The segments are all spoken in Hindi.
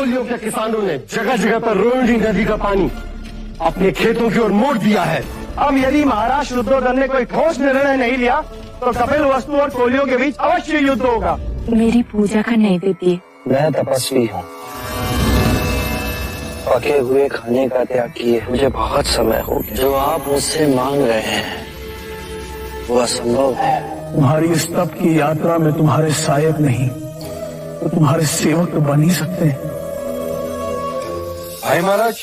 कोलियों के किसानों ने जगह जगह पर रोहिणी नदी का पानी अपने खेतों की ओर मोड़ दिया है। अब यदि महाराज शुद्धोधन ने कोई ठोस निर्णय नहीं लिया तो कपिल वस्तु और कोलियों के बीच अवश्य युद्ध होगा। मेरी पूजा का नैवेद्य। मैं तपस्वी हूँ, पके हुए खाने का त्याग किए मुझे बहुत समय हो गया। जो आप मुझसे मांग रहे हैं वो असंभव है। तुम्हारी इस तप की यात्रा में तुम्हारे सहायक नहीं तो तुम्हारे सेवक तो बन ही सकते हैं। भाई महाराज,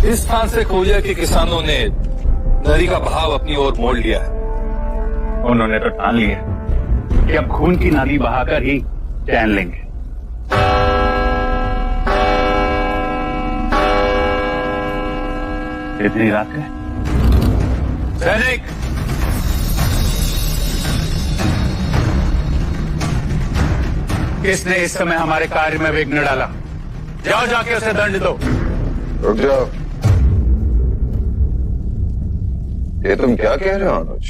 इस स्थान से कोलिया के किसानों ने नदी का बहाव अपनी ओर मोड़ लिया है। उन्होंने तो ठान लिया कि अब खून की नदी बहाकर ही चैन लेंगे। इतनी रात है। सैनिक, किसने इस समय हमारे कार्य में विघ्न डाला? जाओ जाके उसे दंड दो। रुक जाओ, ये तुम क्या कह रहे हो अनुज?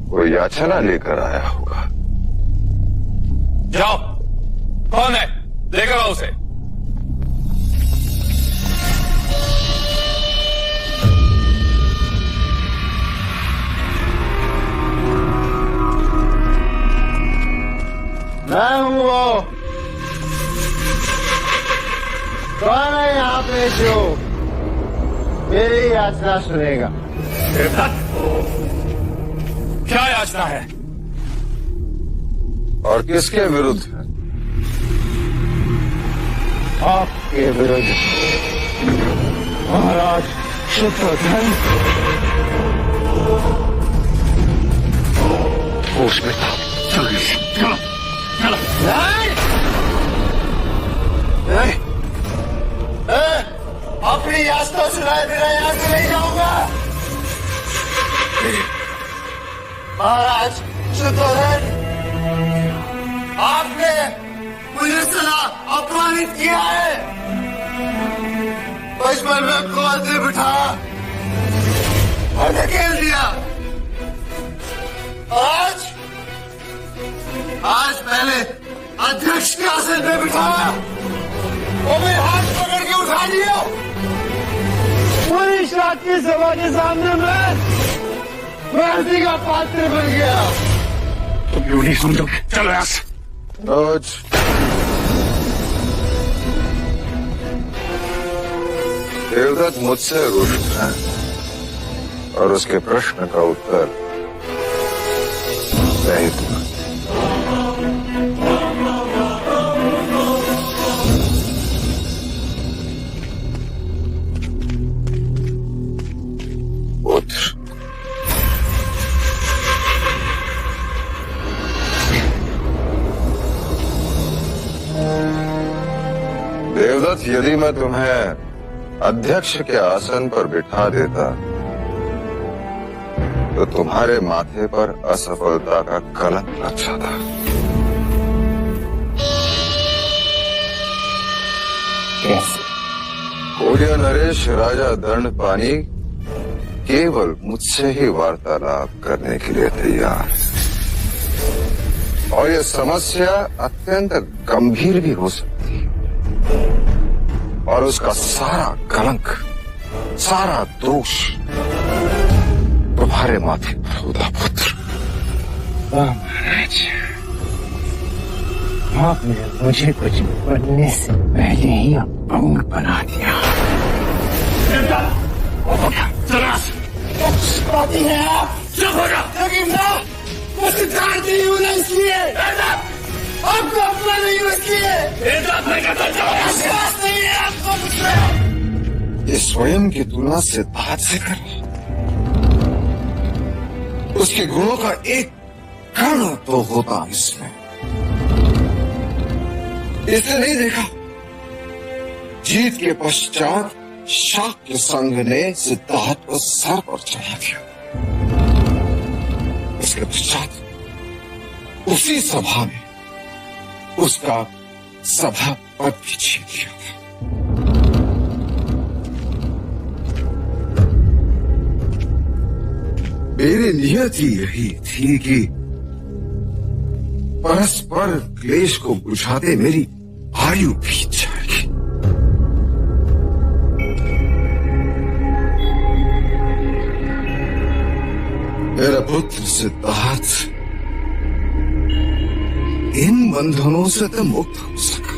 कोई याचना लेकर आया होगा। जाओ, कौन है लेकर आओ उसे। मैं हूँ वो। कौन है यहाँ पे जो मेरी याचना सुनेगा? क्या याचना है और किसके विरुद्ध है? आपके विरुद्ध महाराज शुद्धोधन। होश में था। चलो चलो। नहीं, अपनी याचना सुनाए बिना यहाँ से नहीं जाऊंगा। महाराज शुद्धोधन, आपने मुझे सदा अपमानित किया है। बचपन में गोद में बिठाया और धकेल दिया। आज पहले अध्यक्ष के आसन पे बिठाया, वो मेरे हाथ पकड़ के उठा दिया। पूरी शादी सभा के सामने मैं हंसी का पात्र बन गया। तुम क्यों नहीं समझोगे? चलो यहाँ से। देवदत्त मुझसे रुष्ट है और उसके प्रश्न का उत्तर नहीं दूंगा। देवदत्त, यदि मैं तुम्हें अध्यक्ष के आसन पर बिठा देता तो तुम्हारे माथे पर असफलता का कलंक लग जाता। कैसे? कोलिया नरेश राजा दंड पानी केवल मुझसे ही वार्तालाप करने के लिए तैयार है और यह समस्या अत्यंत गंभीर भी हो सकती है और उसका सारा कलंक, सारा दोष तुम्हारे माथे पर होगा पुत्र। महाराज, आपने मुझे कुछ बनने से पहले ही अपंग बना दिया। बाती है आप, चुप हो जाओ। लेकिन ना, वो सिद्धार्थ नहीं होना इसलिए, आपको अपना नहीं हो इसलिए, विश्वास नहीं है आपको मुझसे। ये स्वयं की तुलना सिद्धार्थ से कर, उसके गुणों का एक कण तो होता इसमें। इसने नहीं देखा जीत के पश्चात शाक्य संघ ने सिद्धार्थ को सर पर चढ़ा दिया। इसके पश्चात उसी सभा में उसका सभा पद भी छीन लिया था। मेरी नियत ही यही थी कि परस्पर क्लेश को बुझाते मेरी आयु बीत जाएगी। मेरा पुत्र सिद्धार्थ इन बंधनों से तो मुक्त हो सका।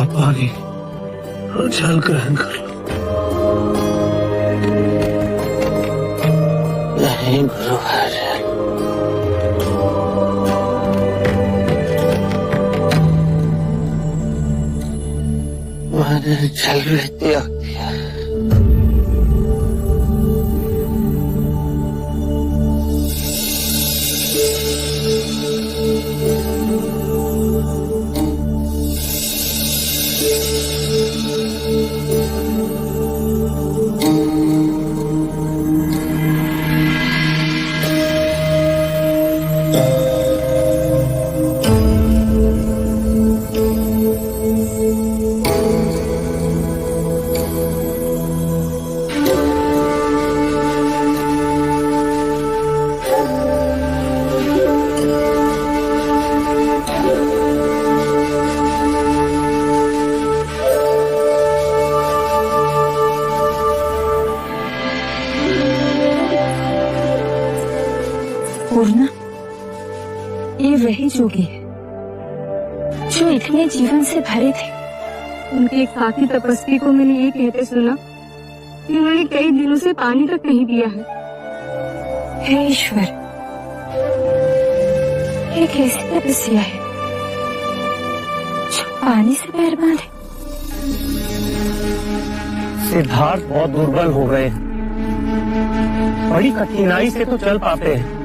पानी और जल ग्रहण कर लो। नहीं गुरुवर, मैंने जल भी त्याग दिया। पूर्णा, ये वही जोगी है जो इतने जीवन से भरे थे। उनके एक साथी तपस्वी को मैंने ये कहते सुना कि उन्होंने कई दिनों से पानी तक नहीं पिया है। हे ईश्वर, ये कैसी तपस्या है जो पानी से पैर बांधे? सिद्धार्थ बहुत दुर्बल हो गए हैं, बड़ी कठिनाई से तो चल पाते हैं।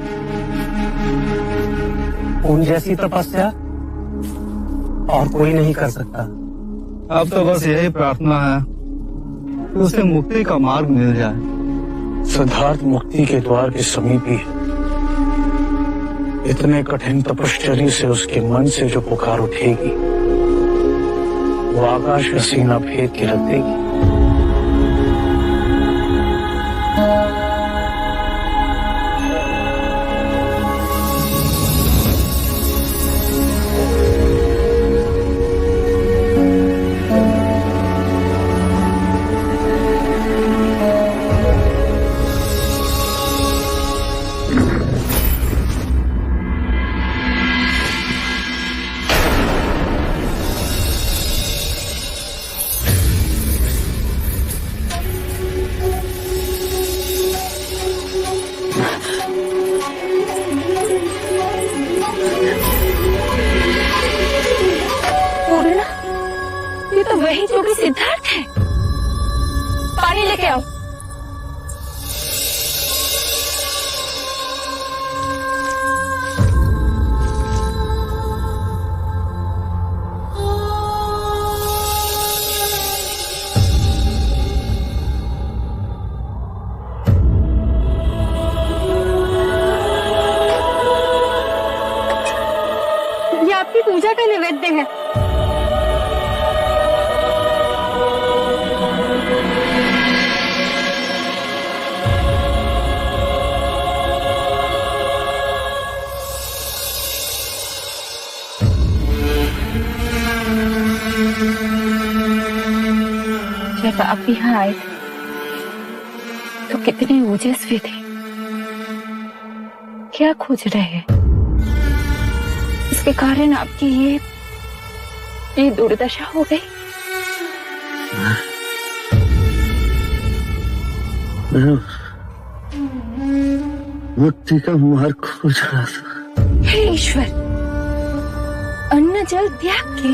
उन जैसी तपस्या और कोई नहीं कर सकता। अब तो बस यही प्रार्थना है कि उसे मुक्ति का मार्ग मिल जाए। सिद्धार्थ मुक्ति के द्वार के समीप ही है। इतने कठिन तपश्चर्या से उसके मन से जो पुकार उठेगी वो आकाश का सीना भेद के रख देगी। ये तो वही जोगी सिद्धार्थ है। पानी लेके आओ। ये आपकी पूजा का नैवेद्य है। जब आप यहाँ आए थे तो कितने ओजस्वी थे। क्या खोज रहे हैं? इसके कारण आपकी ये दुर्दशा हो गई। मुक्ति का मार्ग खोज रहा था। हे ईश्वर, अन्न जल त्याग के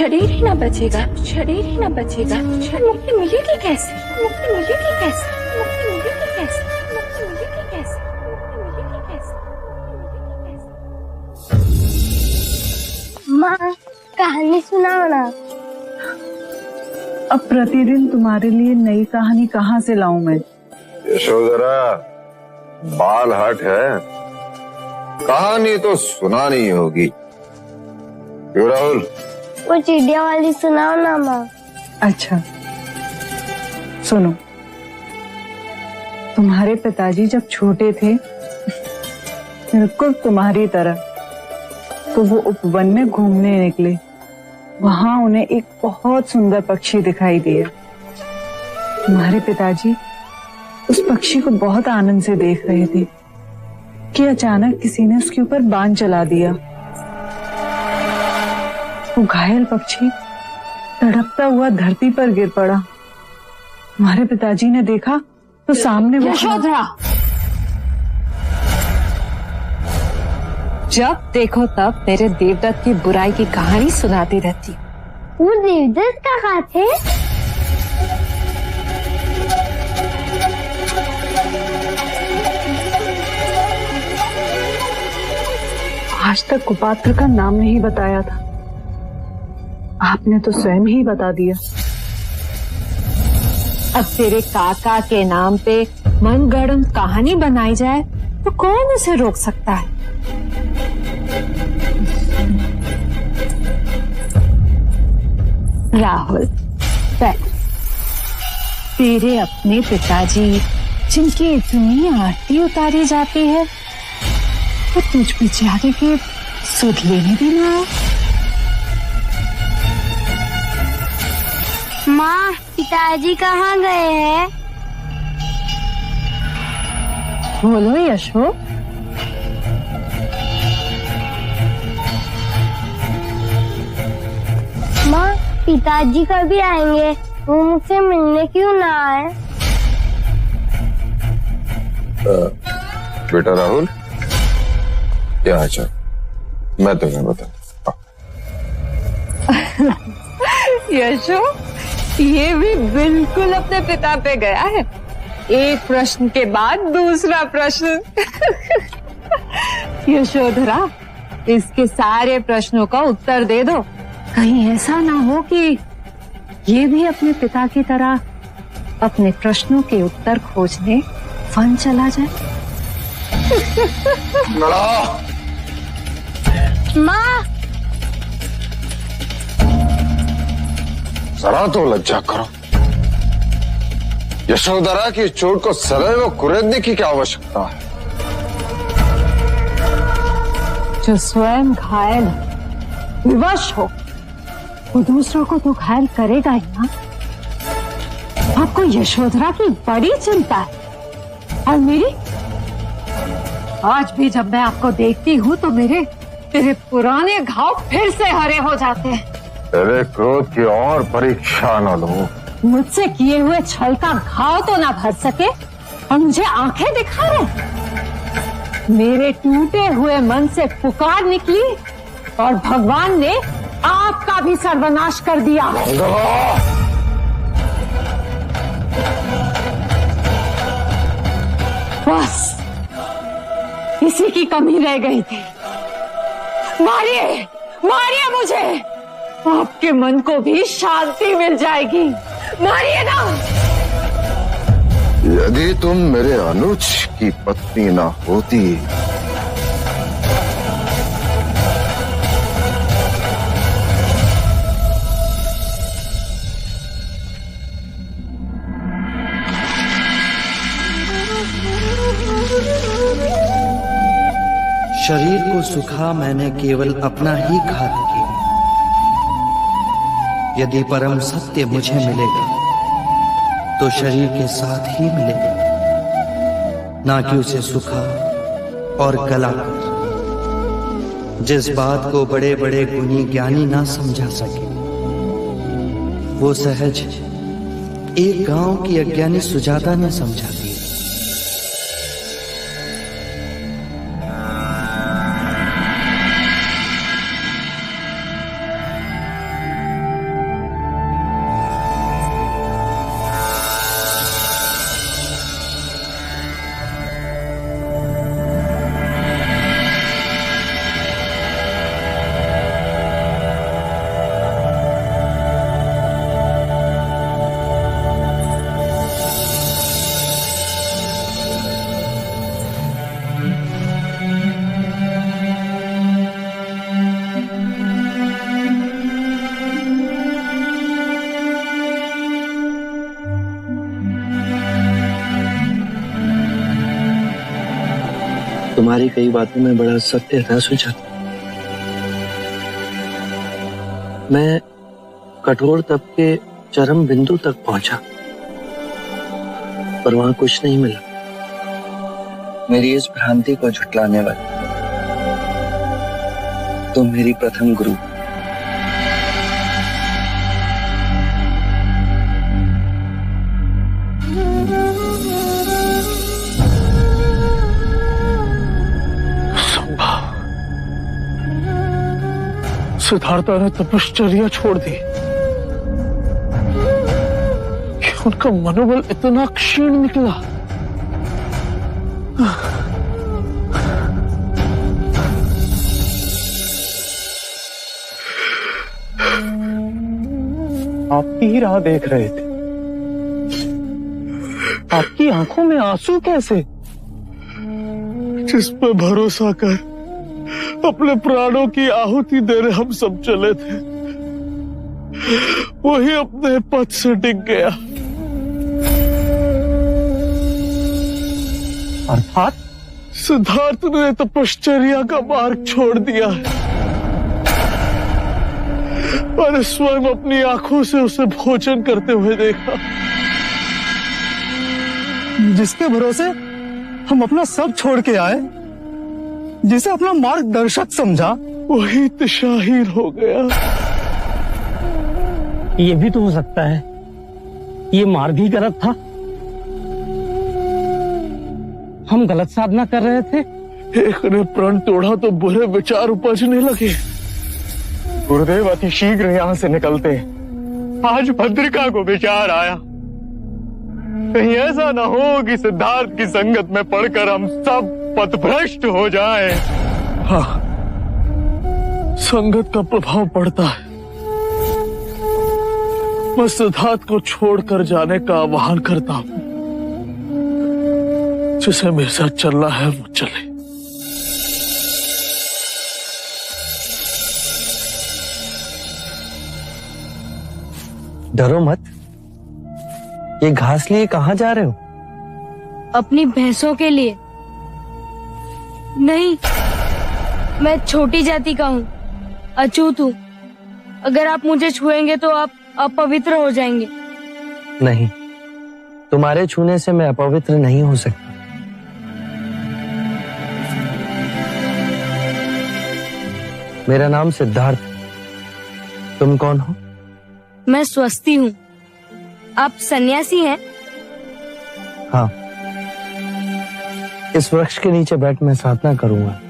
शरीर ही ना बचेगा, शरीर ही ना बचेगा। मुक्ति मिलेगी कैसे? मुक्ति मिलेगी कैसे? मुक्ति मिलेगी कैसे? मुक्ति मिलेगी कैसे? मुक्ति मिलेगी कैसे? माँ, कहानी सुनाओ ना। अब प्रतिदिन तुम्हारे लिए नई कहानी कहाँ से लाऊं मैं? यशोधरा, बाल हट है, कहानी तो सुनानी होगी। क्यों राहुल? वो चिड़िया वाली सुनाओ ना माँ। अच्छा सुनो, तुम्हारे पिताजी जब छोटे थे, बिल्कुल तुम्हारी तरह, तो वो उपवन में घूमने निकले। वहां उन्हें एक बहुत सुंदर पक्षी दिखाई दिया। तुम्हारे पिताजी उस पक्षी को बहुत आनंद से देख रहे थे कि अचानक किसी ने उसके ऊपर बाण चला दिया। वो घायल पक्षी तड़पता हुआ धरती पर गिर पड़ा। हमारे पिताजी ने देखा तो सामने यशोधरा, जब देखो तब मेरे देवदत्त की बुराई की कहानी सुनाती रहती। वो देवदत्त कहाँ थे? आज तक कुपात्र का नाम नहीं बताया था, आपने तो स्वयं ही बता दिया। अब तेरे काका के नाम पे मनगढ़ंत कहानी बनाई जाए तो कौन उसे रोक सकता है? राहुल, तेरे अपने पिताजी जिनकी इतनी आरती उतारी जाती है, तो तुझ बेचारे के सुध लेने भी ना आए। माँ, पिताजी कहाँ गए हैं? बोलो यशो। माँ, पिताजी कभी आएंगे? वो मुझसे मिलने क्यों ना आए? बेटा राहुल, क्या अच्छा, मैं तुम्हें बता। यशो, ये भी बिल्कुल अपने पिता पे गया है। एक प्रश्न के बाद दूसरा प्रश्न। यशोधरा, इसके सारे प्रश्नों का उत्तर दे दो। कहीं ऐसा ना हो कि ये भी अपने पिता की तरह अपने प्रश्नों के उत्तर खोजने वन चला जाए। माँ, जरा तो लज्जा करो। यशोधरा की चोट को सदैव कुरेदने की क्या आवश्यकता है? जो स्वयं घायल विवश हो, वो दूसरों को तो घायल करेगा ही ना। आपको यशोधरा की बड़ी चिंता है, और मेरी? आज भी जब मैं आपको देखती हूँ तो तेरे पुराने घाव फिर से हरे हो जाते हैं। तेरे क्रोध की और परीक्षा न लूं। मुझसे किए हुए छल का घाव तो ना भर सके और मुझे आंखें दिखा रहे। मेरे टूटे हुए मन से पुकार निकली और भगवान ने आपका भी सर्वनाश कर दिया। बस इसी की कमी रह गई थी। मारिए, मारिए मुझे, आपके मन को भी शांति मिल जाएगी। मारिए ना। यदि तुम मेरे अनुज की पत्नी ना होती, शरीर को सुखा मैंने केवल अपना ही घात किया। यदि परम सत्य मुझे मिलेगा तो शरीर के साथ ही मिलेगा, ना कि उसे सुखा और गलाकर। जिस बात को बड़े बड़े गुणी ज्ञानी ना समझा सके, वो सहज एक गांव की अज्ञानी सुजाता ने समझा दी। तुम्हारी कई बातों में बड़ा सत्य था सुजाता। मैं कठोर तप के चरम बिंदु तक पहुंचा, पर वहां कुछ नहीं मिला। मेरी इस भ्रांति को झुटलाने वाली तुम मेरी प्रथम गुरु। सिद्धार्थ ने तपश्चर्या छोड़ दी कि उनका मनोबल इतना क्षीण निकला। आपकी ही राह देख रहे थे, आपकी आंखों में आंसू कैसे? जिस पर भरोसा कर अपने प्राणों की आहुति देने हम सब चले थे, वही अपने पथ से डिग गया। अर्थात सिद्धार्थ ने तपश्चर्या का मार्ग छोड़ दिया है और स्वयं अपनी आंखों से उसे भोजन करते हुए देखा। जिसके भरोसे हम अपना सब छोड़ के आए, जिसे अपना मार्गदर्शक समझा, वही दिशाहीन हो गया। ये भी तो हो सकता है ये मार्ग ही गलत था। हम गलत साधना कर रहे थे। एक ने प्रण तोड़ा तो बुरे विचार उपजने लगे। गुरुदेव अति शीघ्र यहाँ से निकलते। आज भद्रिका को विचार आया, कहीं ऐसा न हो कि सिद्धार्थ की संगत में पड़कर हम सब पथभ्रष्ट हो जाएं। हाँ, संगत का प्रभाव पड़ता है। मैं सिद्धार्थ को छोड़कर जाने का आह्वान करता हूं। जिसे मेरे साथ चलना है वो चले। डरो मत। ये घास लिए कहाँ जा रहे हो? अपनी भैंसों के लिए। नहीं, मैं छोटी जाति का हूँ, अछूत हूँ। अगर आप मुझे छुएंगे तो आप अपवित्र हो जाएंगे। नहीं, तुम्हारे छूने से मैं अपवित्र नहीं हो सकता। मेरा नाम सिद्धार्थ। तुम कौन हो? मैं स्वस्ति हूँ। आप सन्यासी हैं? हाँ, इस वृक्ष के नीचे बैठ मैं साधना करूंगा।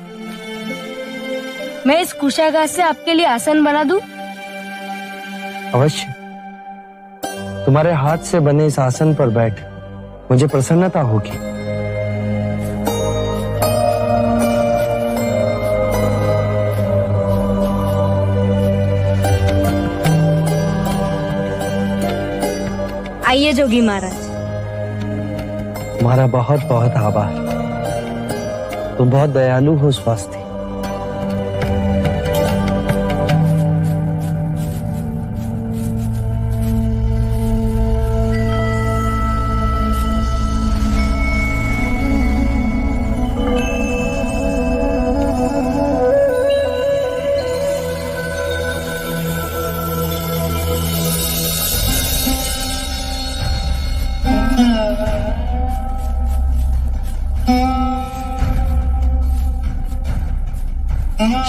मैं इस कुशाघास से आपके लिए आसन बना दूं? अवश्य। तुम्हारे हाथ से बने इस आसन पर बैठ मुझे प्रसन्नता होगी। आइए जोगी महाराज। तुम्हारा बहुत बहुत आभार। तुम बहुत दयालु हो स्वस्ति।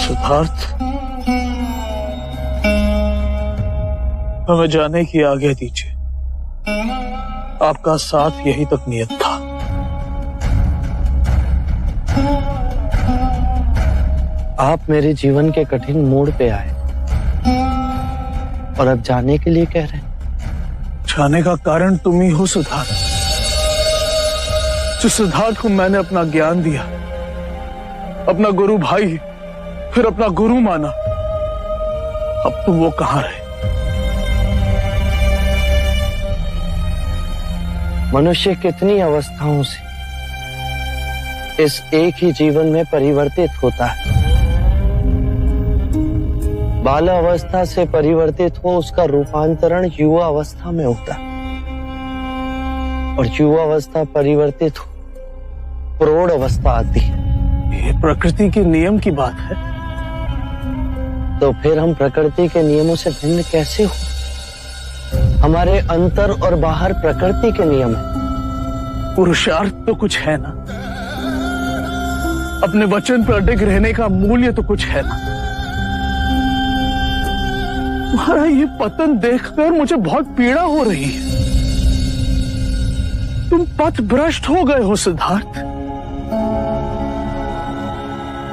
सिद्धार्थ, हमें जाने की आज्ञा दीजिए। आपका साथ यही तक नियत था। आप मेरे जीवन के कठिन मोड़ पे आए और अब जाने के लिए कह रहे हैं। जाने का कारण तुम ही हो सिद्धार्थ। जिस सिद्धार्थ को मैंने अपना ज्ञान दिया, अपना गुरु भाई, फिर अपना गुरु माना, अब तुम वो कहां रहे? मनुष्य कितनी अवस्थाओं से इस एक ही जीवन में परिवर्तित होता है। बाल अवस्था से परिवर्तित हो उसका रूपांतरण युवा अवस्था में होता है और युवा अवस्था परिवर्तित हो प्रौढ़ अवस्था आती है। ये प्रकृति के नियम की बात है। तो फिर हम प्रकृति के नियमों से भिन्न कैसे हो? हमारे अंतर और बाहर प्रकृति के नियम है। पुरुषार्थ तो कुछ है ना, अपने वचन पर अडिग रहने का मूल्य तो कुछ है ना। तुम्हारा ये पतन देखकर मुझे बहुत पीड़ा हो रही है। तुम पथ भ्रष्ट हो गए हो सिद्धार्थ।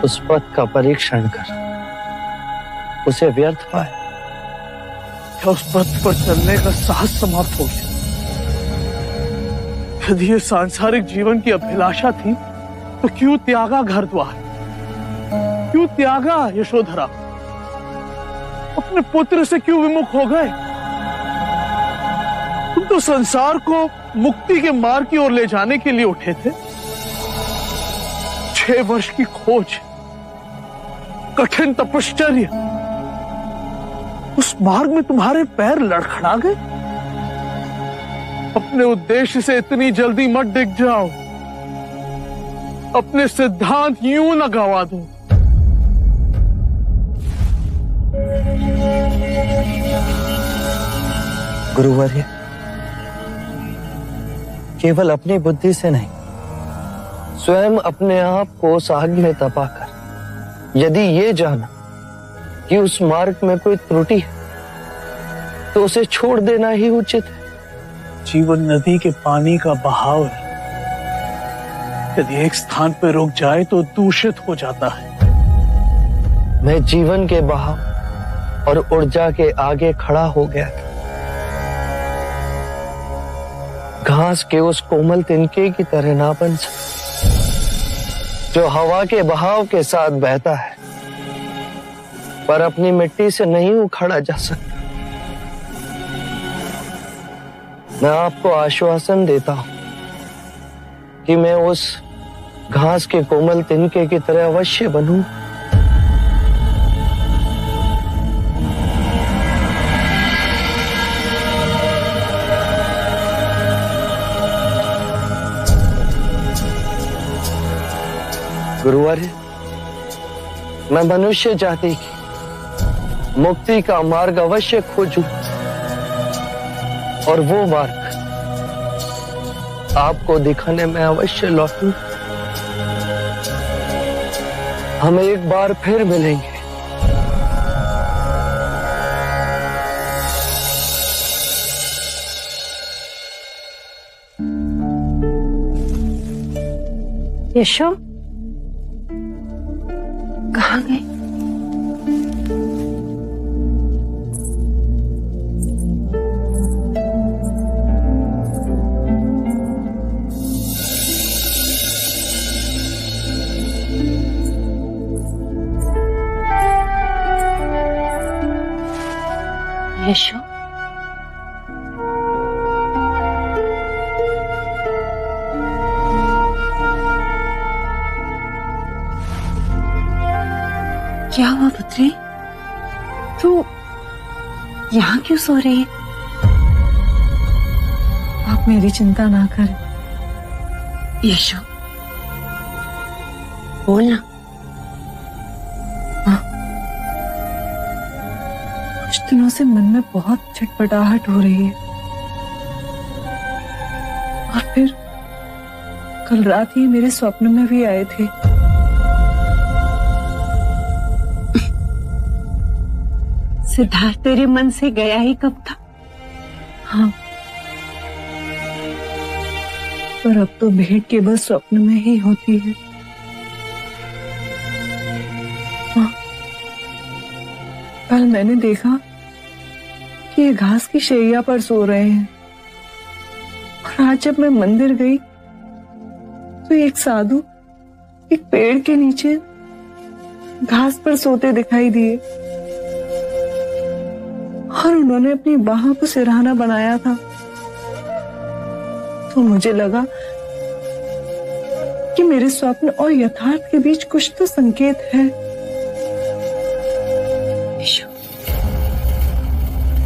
उस पथ का परीक्षण कर, उसे व्यर्थ पाए। क्या उस पथ पर चलने का साहस समाप्त हो गया? यदि ये सांसारिक जीवन की अभिलाषा थी तो क्यों त्यागा घर द्वार, क्यों त्यागा यशोधरा, अपने पुत्र से क्यों विमुख हो गए? तुम तो संसार को मुक्ति के मार्ग की ओर ले जाने के लिए उठे थे। 6 वर्ष की खोज, कठिन तपश्चर्या, उस मार्ग में तुम्हारे पैर लड़खड़ा गए। अपने उद्देश्य से इतनी जल्दी मत डिग जाओ, अपने सिद्धांत यूं न गवा दो। गुरुवर्य, केवल अपनी बुद्धि से नहीं, स्वयं अपने आप को उस आग में तपाकर यदि ये जाना कि उस मार्ग में कोई त्रुटि है तो उसे छोड़ देना ही उचित है। जीवन नदी के पानी का बहाव है, यदि एक स्थान पर रुक जाए तो दूषित हो जाता है। मैं जीवन के बहाव और ऊर्जा के आगे खड़ा हो गया था। घास के उस कोमल तिनके की तरह ना बन सकता जो हवा के बहाव के साथ बहता है पर अपनी मिट्टी से नहीं उखाड़ा जा सकता। मैं आपको आश्वासन देता हूं कि मैं उस घास के कोमल तिनके की तरह अवश्य बनूं। गुरुवर्य, मैं मनुष्य जाति की मुक्ति का मार्ग अवश्य खोजूं और वो मार्ग आपको दिखाने में अवश्य लौटूं। हम एक बार फिर मिलेंगे। यशो, कहाँ गए? यशो, क्या हुआ पुत्री? तू यहाँ क्यों सो रही है? आप मेरी चिंता ना करें। यशो, बोलना। कुछ दिनों से मन में बहुत छटपटाहट हो रही है और फिर कल रात ही मेरे स्वप्न में भी आए थे। सिद्धार्थ तेरे मन से गया ही कब था? हाँ, पर अब तो भेंट केवल स्वप्न में ही होती है। हाँ, कल मैंने देखा कि ये घास की शैया पर सो रहे हैं और आज जब मैं मंदिर गई तो एक साधु एक पेड़ के नीचे घास पर सोते दिखाई दिए और उन्होंने अपनी बाहों को सिरहाना बनाया था। तो मुझे लगा कि मेरे स्वप्न और यथार्थ के बीच कुछ तो संकेत है।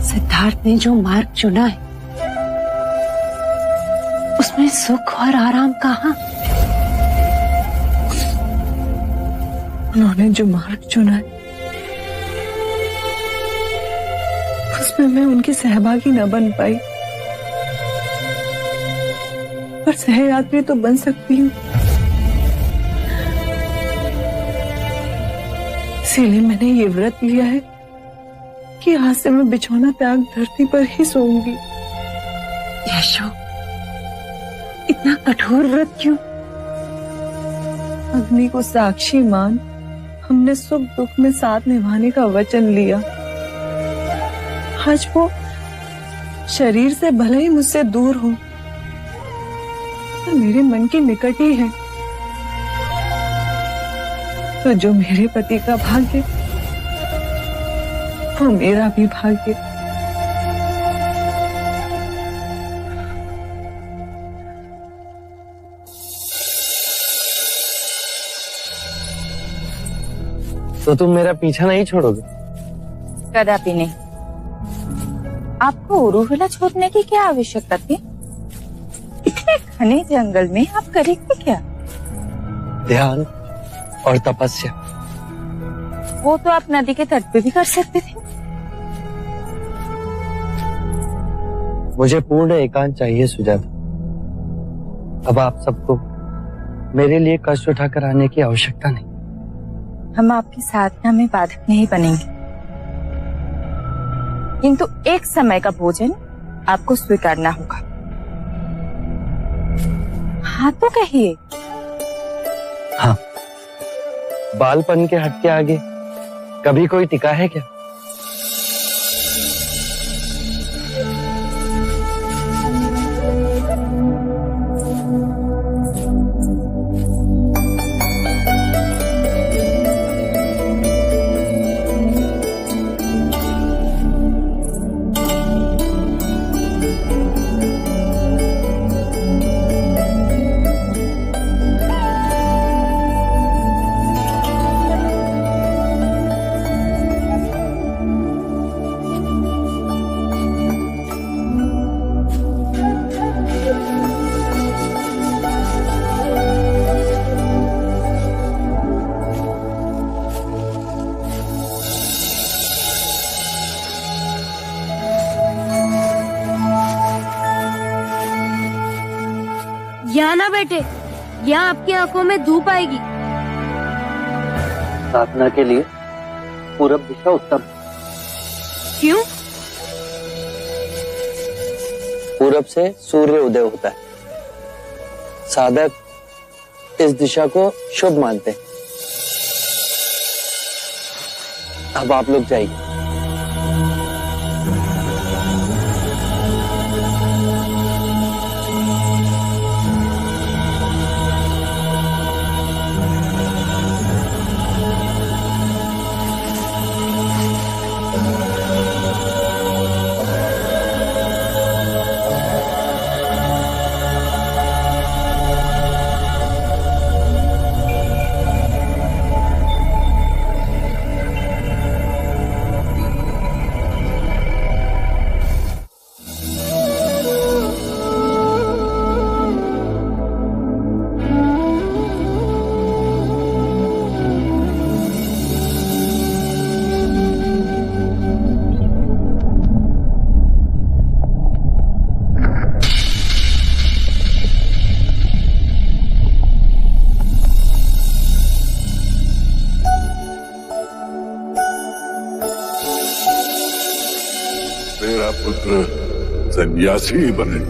सिद्धार्थ ने जो मार्ग चुना है उसमें सुख और आराम कहाँ? उन्होंने जो मार्ग चुना है उसमें मैं उनकी सहभागी न बन पाई, पर सहयात्री तो बन सकती हूँ। इसीलिए मैंने ये व्रत लिया है कि आज से मैं बिछौना त्याग धरती पर ही सोऊंगी। यशो, इतना कठोर व्रत क्यों? अग्नि को साक्षी मान हमने सुख दुख में साथ निभाने का वचन लिया। आज वो शरीर से भले ही मुझसे दूर हो, पर मेरे मन के निकट ही है। तो जो मेरे पति का भाग्य, वो मेरा भी भाग्य। तो तुम मेरा पीछा नहीं छोड़ोगे? कदापि नहीं। आपको उरुविला छोड़ने की क्या आवश्यकता थी? इतने घने जंगल में आप करेंगे क्या? ध्यान और तपस्या। वो तो आप नदी के तट पे भी कर सकते थे। मुझे पूर्ण एकांत चाहिए सुजाता। अब आप सबको मेरे लिए कष्ट उठाकर आने की आवश्यकता नहीं। हम आपकी साधना में बाधक नहीं बनेंगे, किंतु एक समय का भोजन आपको स्वीकारना होगा। हाँ तो कहिए। हाँ, बालपन के हट के आगे कभी कोई टिका है क्या? यहाँ ना बेटे, यहाँ आपकी आंखों में धूप आएगी। साधना के लिए पूरब दिशा उत्तम। क्यों? पूरब से सूर्य उदय होता है। साधक इस दिशा को शुभ मानते हैं। अब आप लोग जाइए। मेरा पुत्र सन्यासी बने।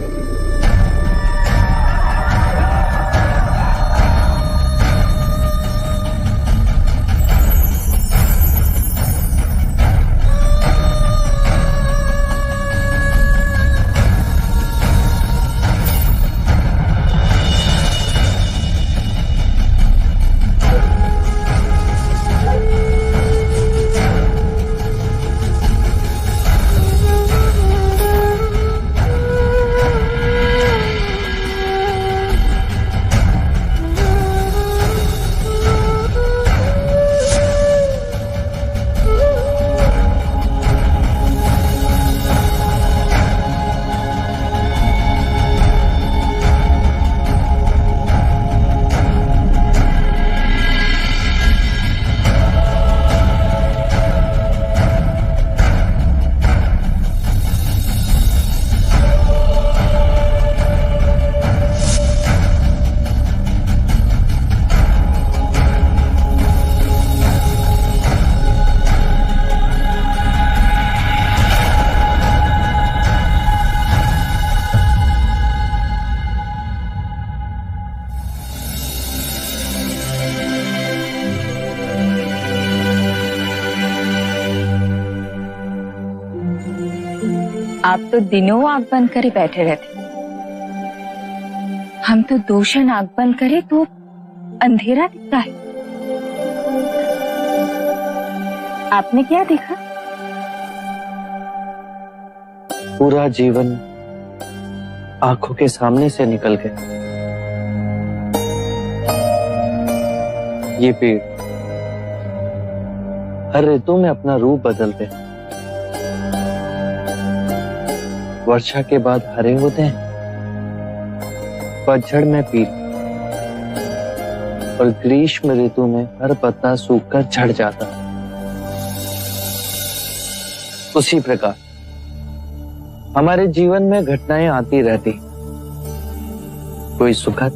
आप तो दिनों आग बंद करे बैठे रहते, हम तो दोषण आग बंद करे तो अंधेरा दिखता है। आपने क्या देखा? पूरा जीवन आंखों के सामने से निकल गया। ये पेड़ हर ऋतु में अपना रूप बदलते हैं। वर्षा के बाद हरे होते हैं, पतझड़ में पीले, और ग्रीष्म ऋतु में हर पत्ता सूखकर झड़ जाता है। उसी प्रकार हमारे जीवन में घटनाएं आती रहती, कोई सुखद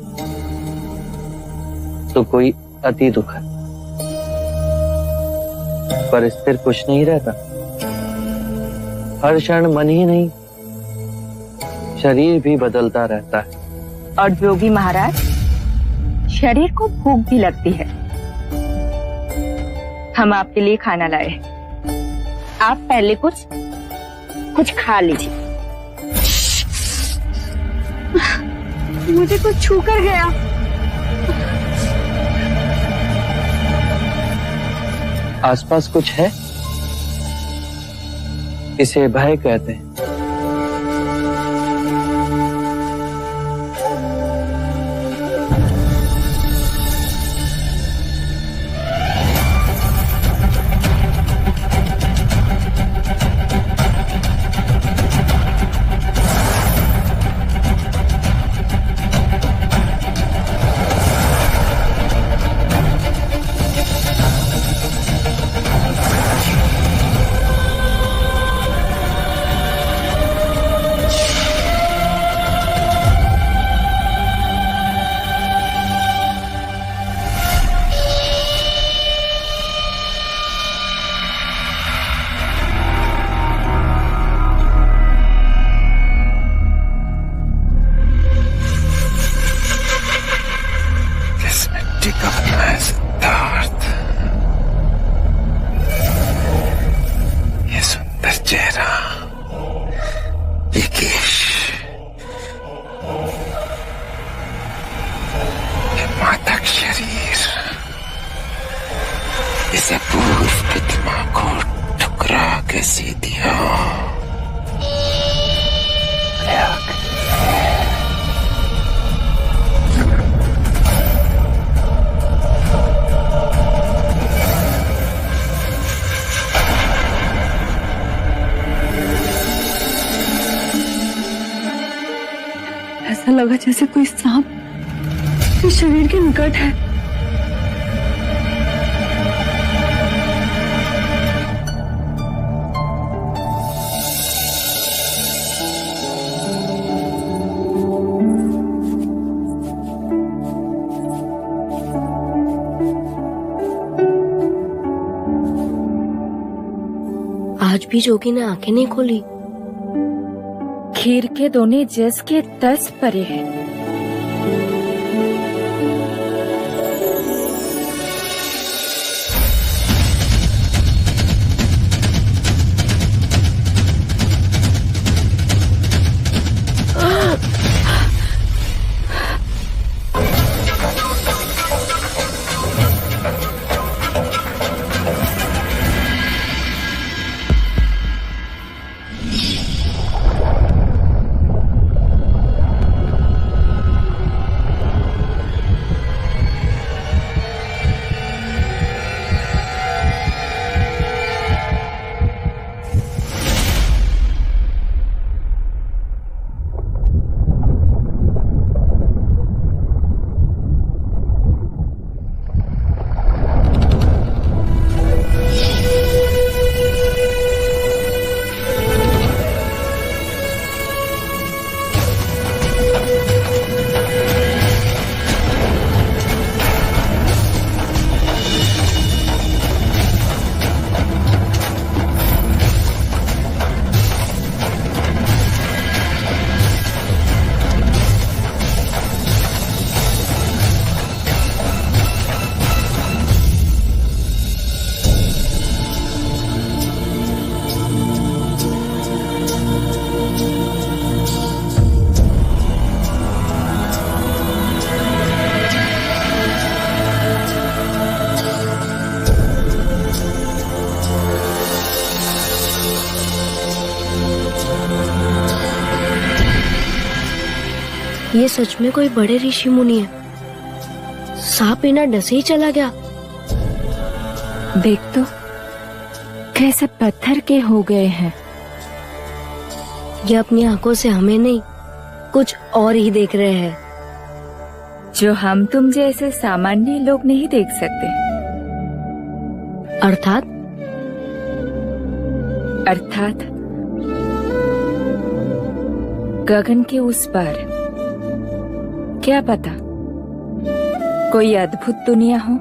तो कोई अति दुखद, पर स्थिर कुछ नहीं रहता। हर क्षण मन ही नहीं, शरीर भी बदलता रहता है। और जोगी महाराज, शरीर को भूख भी लगती है। हम आपके लिए खाना लाए, आप पहले कुछ खा लीजिए। मुझे कुछ छू कर गया। आसपास कुछ है, इसे भय कहते हैं। इसे पूर्व प्रतिमा को ठुकरा कैसे दिया। ऐसा लगा जैसे कोई सांप इस शरीर के निकट है। आज भी जोगी ने आंखें नहीं खोली। खीर के दोने जस के 10 परे हैं। ये सच में कोई बड़े ऋषि मुनि है। सांप बिना डसे ही चला गया। देख तो कैसे पत्थर के हो गए हैं। ये अपनी आंखों से हमें नहीं, कुछ और ही देख रहे हैं, जो हम तुम जैसे सामान्य लोग नहीं देख सकते। अर्थात गगन के उस पार। क्या पता कोई अद्भुत दुनिया हो।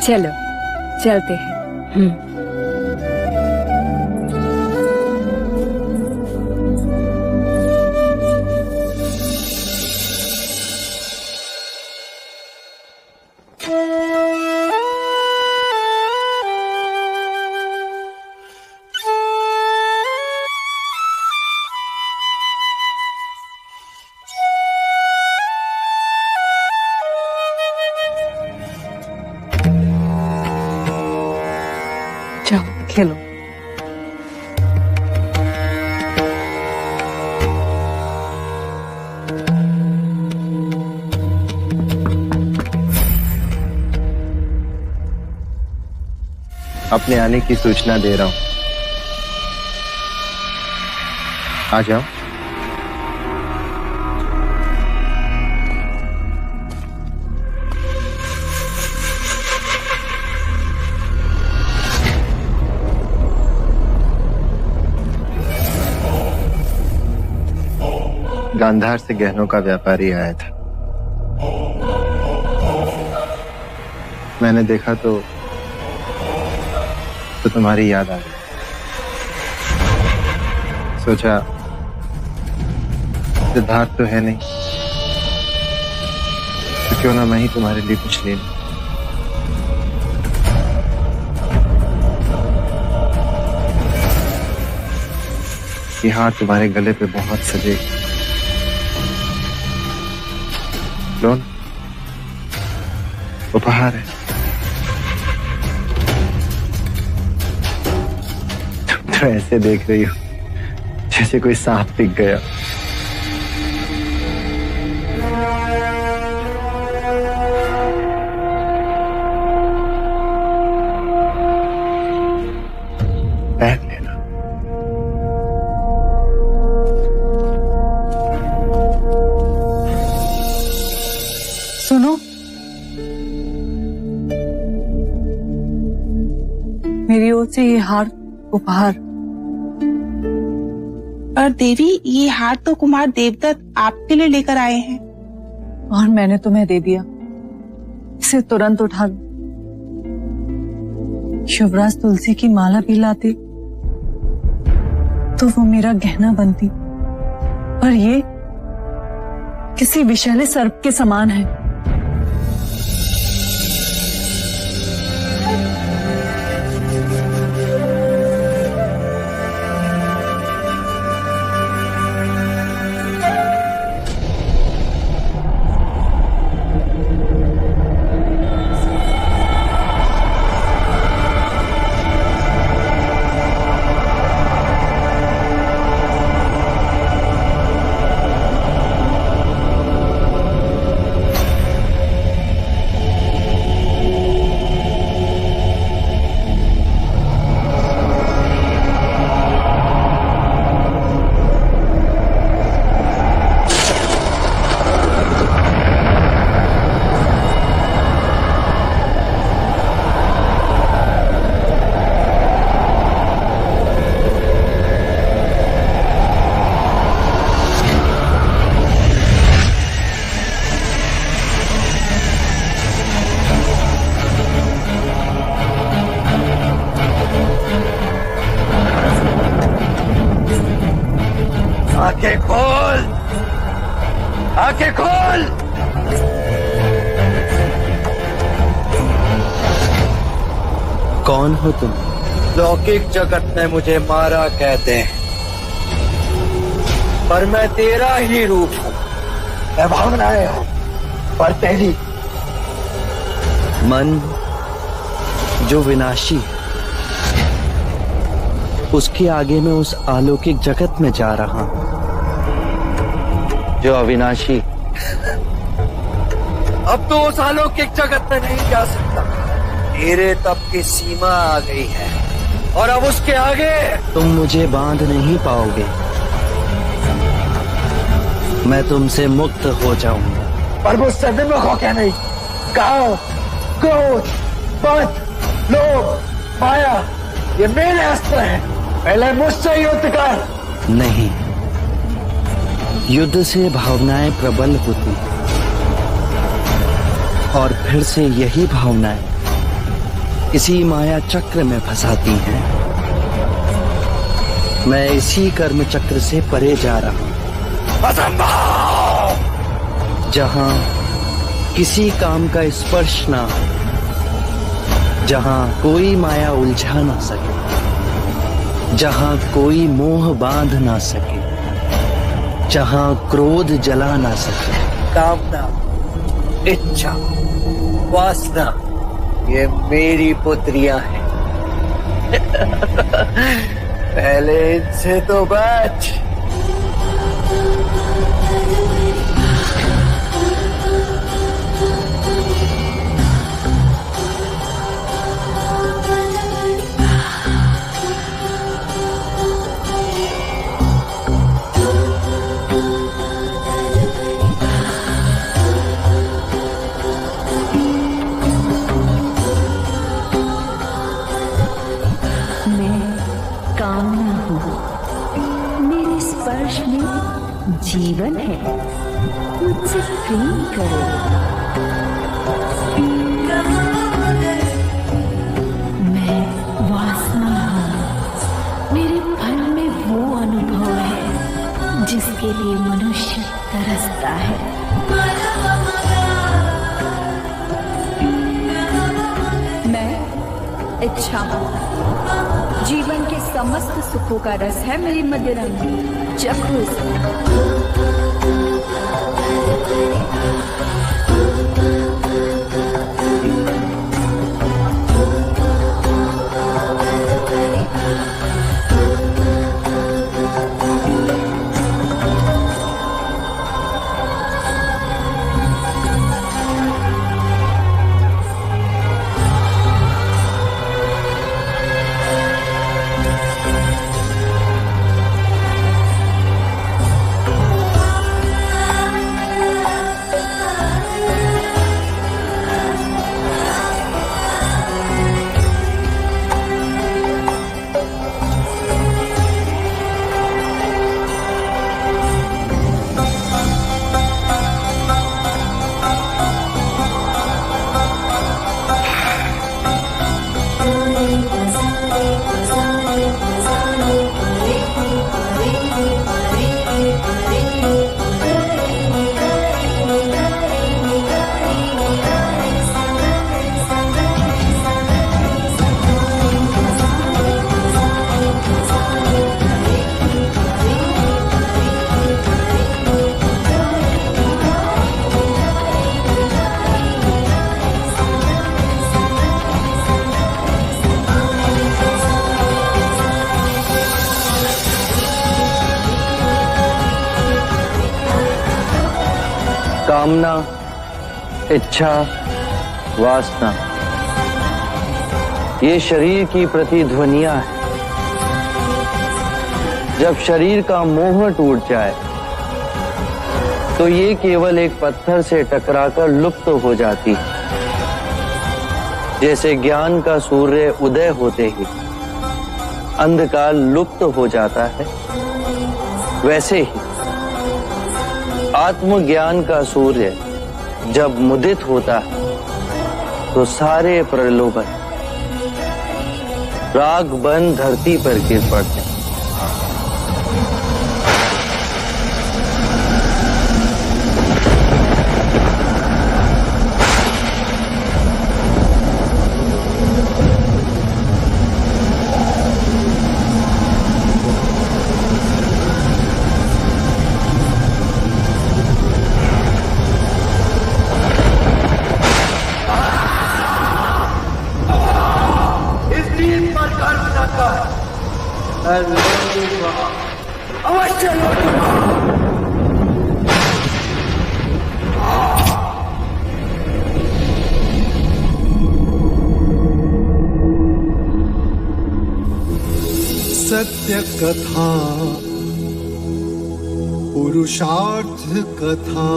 चलो चलते हैं। जाओ खेलो। अपने आने की सूचना दे रहा हूं, आ जाओ। गांधार से गहनों का व्यापारी आया था। मैंने देखा तो तुम्हारी याद आ गई। सोचा सिद्धार्थ तो है नहीं, तो क्यों ना मैं ही तुम्हारे लिए कुछ ले लूं। ये हार तुम्हारे गले पे बहुत सजे। लो, उपहार है। तुम तो ऐसे देख रही हो जैसे कोई सांप दिख गया। बैठ लेना। सुनो, मेरी ओर से ये हार उपहार। पर देवी, ये हार तो कुमार देवदत्त आपके लिए लेकर आए हैं। और मैंने तुम्हें दे दिया, इसे तुरंत उठा लो। शिवराज तुलसी की माला भी लाते तो वो मेरा गहना बनती, पर ये किसी विषैले सर्प के समान है। आंखें खोल, आंखें खोल। कौन हो तुम? लौकिक जगत में मुझे मारा कहते हैं, पर मैं तेरा ही रूप हूं। मैं भावनाएं हूं, पर तेरी मन जो विनाशी है। उसके आगे मैं उस अलौकिक जगत में जा रहा हूं जो अविनाशी। अब तो उस अलौकिक जगत में नहीं जा सकता। मेरे तप की सीमा आ गई है और अब उसके आगे तुम मुझे बांध नहीं पाओगे। मैं तुमसे मुक्त हो जाऊंगा। पर मुझसे विमुख हो क्या नहीं? काम, क्रोध, पद, लोभ, माया, ये मेरे अस्त्र हैं। पहले मुझसे युद्ध कर। नहीं, युद्ध से भावनाएं प्रबल होती और फिर से यही भावनाएं इसी माया चक्र में फंसाती हैं। मैं इसी कर्म चक्र से परे जा रहा हूं, जहां किसी काम का स्पर्श ना हो, जहां कोई माया उलझा ना सके, जहां कोई मोह बांध ना सके, जहां क्रोध जला ना सके। कामना, इच्छा, वासना, ये मेरी पुत्रियां हैं। पहले इनसे तो बच। जीवन है, मुझसे प्रेम करो। मैं वासना हूँ। मेरे फल में वो अनुभव है जिसके लिए मनुष्य तरसता है। मैं इच्छा हूँ। जीवन के समस्त सुखों का रस है मेरी मदिरांगी। चखो इसे। कामना, इच्छा, वासना, ये शरीर की प्रतिध्वनियां हैं। जब शरीर का मोह टूट जाए तो ये केवल एक पत्थर से टकराकर लुप्त हो जाती है। जैसे ज्ञान का सूर्य उदय होते ही अंधकार लुप्त हो जाता है, वैसे ही आत्मज्ञान का सूर्य जब मुदित होता है तो सारे प्रलोभन राग बन धरती पर गिर पड़ते हैं। अवश्य लौटूंगा। सत्य कथा, पुरुषार्थ कथा,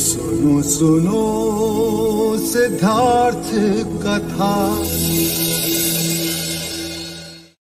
सुनो सुनो सिद्धार्थ कथा।